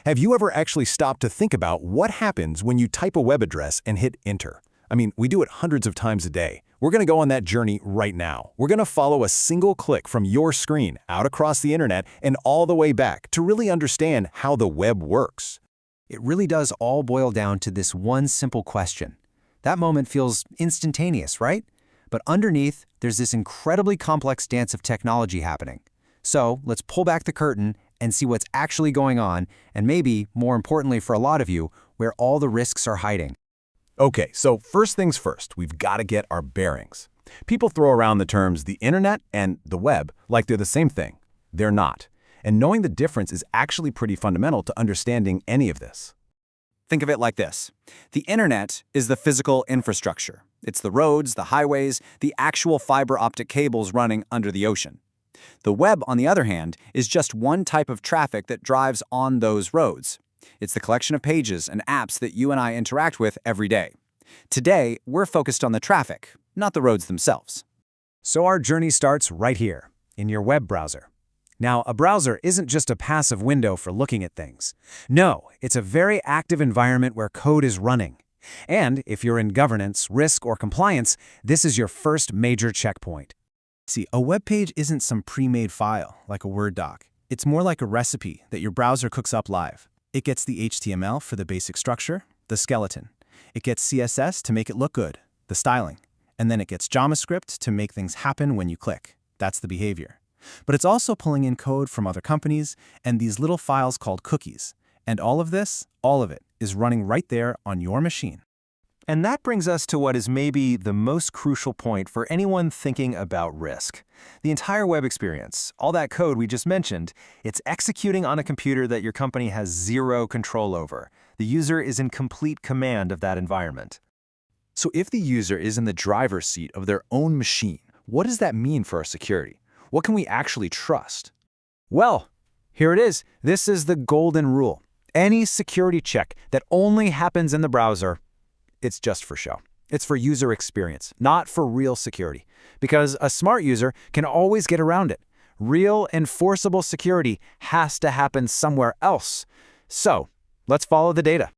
Have you ever actually stopped to think about what happens when you type a web address and hit enter? I mean, we do it hundreds of times a day. We're going to go on that journey right now. We're going to follow a single click from your screen out across the internet and all the way back to really understand how the web works. It really does all boil down to this one simple question. That moment feels instantaneous, right? But underneath, there's this incredibly complex dance of technology happening. So let's pull back the curtain and see what's actually going on, and maybe, more importantly for a lot of you, where all the risks are hiding. Okay, so first things first, we've got to get our bearings. People throw around the terms the internet and the web like they're the same thing. They're not. And knowing the difference is actually pretty fundamental to understanding any of this. Think of it like this. The internet is the physical infrastructure. It's the roads, the highways, the actual fiber optic cables running under the ocean. The web, on the other hand, is just one type of traffic that drives on those roads. It's the collection of pages and apps that you and I interact with every day. Today, we're focused on the traffic, not the roads themselves. So our journey starts right here, in your web browser. Now, a browser isn't just a passive window for looking at things. No, it's a very active environment where code is running. And if you're in governance, risk, or compliance, this is your first major checkpoint. See, a web page isn't some pre-made file, like a Word doc. It's more like a recipe that your browser cooks up live. It gets the HTML for the basic structure, the skeleton. It gets CSS to make it look good, the styling. And then it gets JavaScript to make things happen when you click. That's the behavior. But it's also pulling in code from other companies and these little files called cookies. And all of it, is running right there on your machine. And that brings us to what is maybe the most crucial point for anyone thinking about risk. The entire web experience, all that code we just mentioned, it's executing on a computer that your company has zero control over. The user is in complete command of that environment. So if the user is in the driver's seat of their own machine, what does that mean for our security? What can we actually trust? Well, here it is. This is the golden rule. Any security check that only happens in the browser, it's just for show. It's for user experience, not for real security. Because a smart user can always get around it. Real, enforceable security has to happen somewhere else. So, let's follow the data.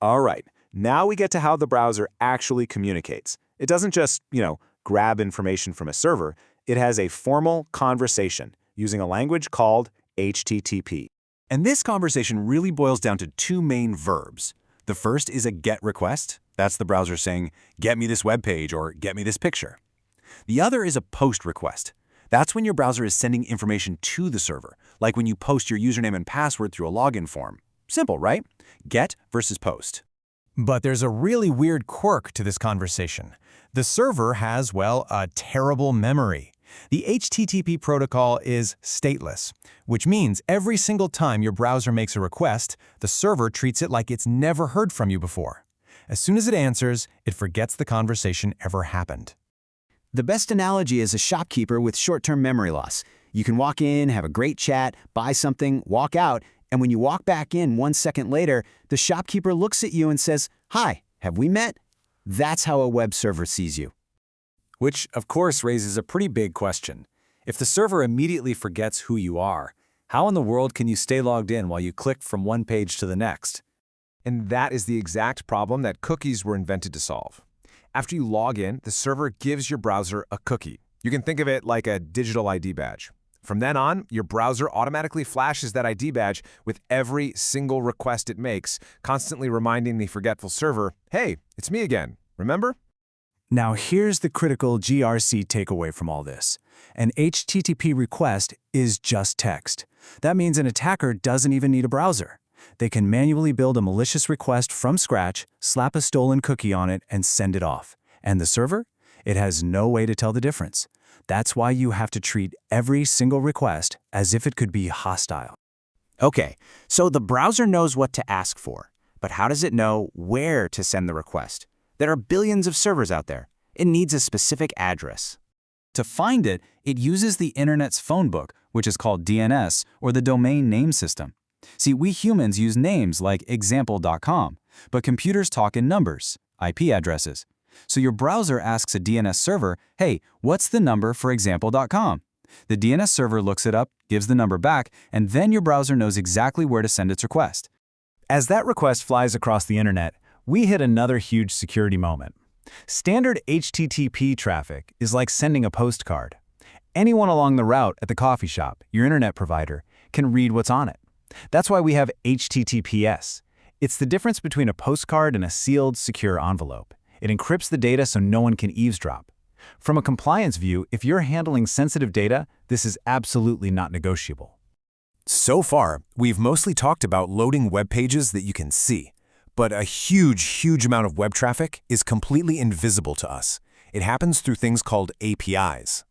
All right, now we get to how the browser actually communicates. It doesn't just, grab information from a server. It has a formal conversation using a language called HTTP. And this conversation really boils down to two main verbs. The first is a GET request. That's the browser saying, get me this web page or get me this picture. The other is a POST request. That's when your browser is sending information to the server, like when you post your username and password through a login form. Simple, right? GET versus POST. But there's a really weird quirk to this conversation. The server has, well, a terrible memory. The HTTP protocol is stateless, which means every single time your browser makes a request, the server treats it like it's never heard from you before. As soon as it answers, it forgets the conversation ever happened. The best analogy is a shopkeeper with short-term memory loss. You can walk in, have a great chat, buy something, walk out, and when you walk back in 1 second later, the shopkeeper looks at you and says, "Hi, have we met?" That's how a web server sees you. Which, of course, raises a pretty big question. If the server immediately forgets who you are, how in the world can you stay logged in while you click from one page to the next? And that is the exact problem that cookies were invented to solve. After you log in, the server gives your browser a cookie. You can think of it like a digital ID badge. From then on, your browser automatically flashes that ID badge with every single request it makes, constantly reminding the forgetful server, hey, it's me again, remember? Now here's the critical GRC takeaway from all this. An HTTP request is just text. That means an attacker doesn't even need a browser. They can manually build a malicious request from scratch, slap a stolen cookie on it, and send it off. And the server? It has no way to tell the difference. That's why you have to treat every single request as if it could be hostile. Okay, so the browser knows what to ask for, but how does it know where to send the request? There are billions of servers out there. It needs a specific address. To find it, it uses the Internet's phone book, which is called DNS, or the domain name system. See, we humans use names like example.com, but computers talk in numbers, IP addresses. So your browser asks a DNS server, hey, what's the number for example.com? The DNS server looks it up, gives the number back, and then your browser knows exactly where to send its request. As that request flies across the internet, we hit another huge security moment. Standard HTTP traffic is like sending a postcard. Anyone along the route at the coffee shop, your internet provider, can read what's on it. That's why we have HTTPS. It's the difference between a postcard and a sealed, secure envelope. It encrypts the data so no one can eavesdrop. From a compliance view, if you're handling sensitive data, this is absolutely not negotiable. So far, we've mostly talked about loading web pages that you can see. But a huge amount of web traffic is completely invisible to us. It happens through things called APIs.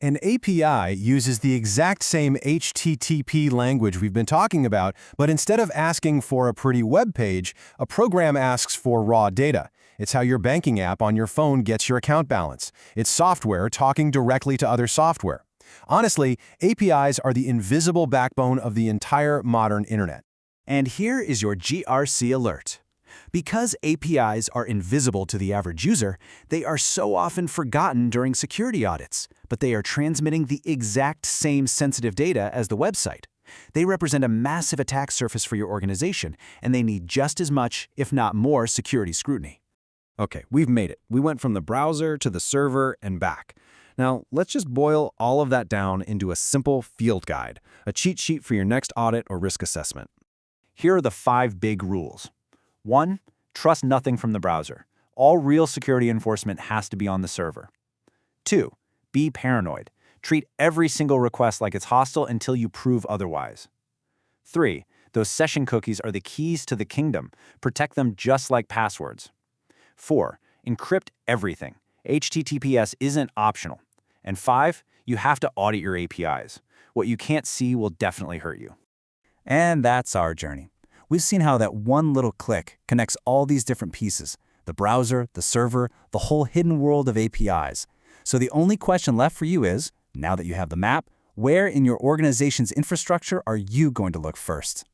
An API uses the exact same HTTP language we've been talking about, but instead of asking for a pretty web page, a program asks for raw data. It's how your banking app on your phone gets your account balance. It's software talking directly to other software. Honestly, APIs are the invisible backbone of the entire modern internet. And here is your GRC alert. Because APIs are invisible to the average user, they are so often forgotten during security audits, but they are transmitting the exact same sensitive data as the website. They represent a massive attack surface for your organization, and they need just as much, if not more, security scrutiny. Okay, we've made it. We went from the browser to the server and back. Now, let's just boil all of that down into a simple field guide, a cheat sheet for your next audit or risk assessment. Here are the 5 big rules. 1. Trust nothing from the browser. All real security enforcement has to be on the server. 2. Be paranoid. Treat every single request like it's hostile until you prove otherwise. 3. Those session cookies are the keys to the kingdom. Protect them just like passwords. 4. Encrypt everything. HTTPS isn't optional. And 5. You have to audit your APIs. What you can't see will definitely hurt you. And that's our journey. We've seen how that one little click connects all these different pieces, the browser, the server, the whole hidden world of APIs. So the only question left for you is, now that you have the map, where in your organization's infrastructure are you going to look first?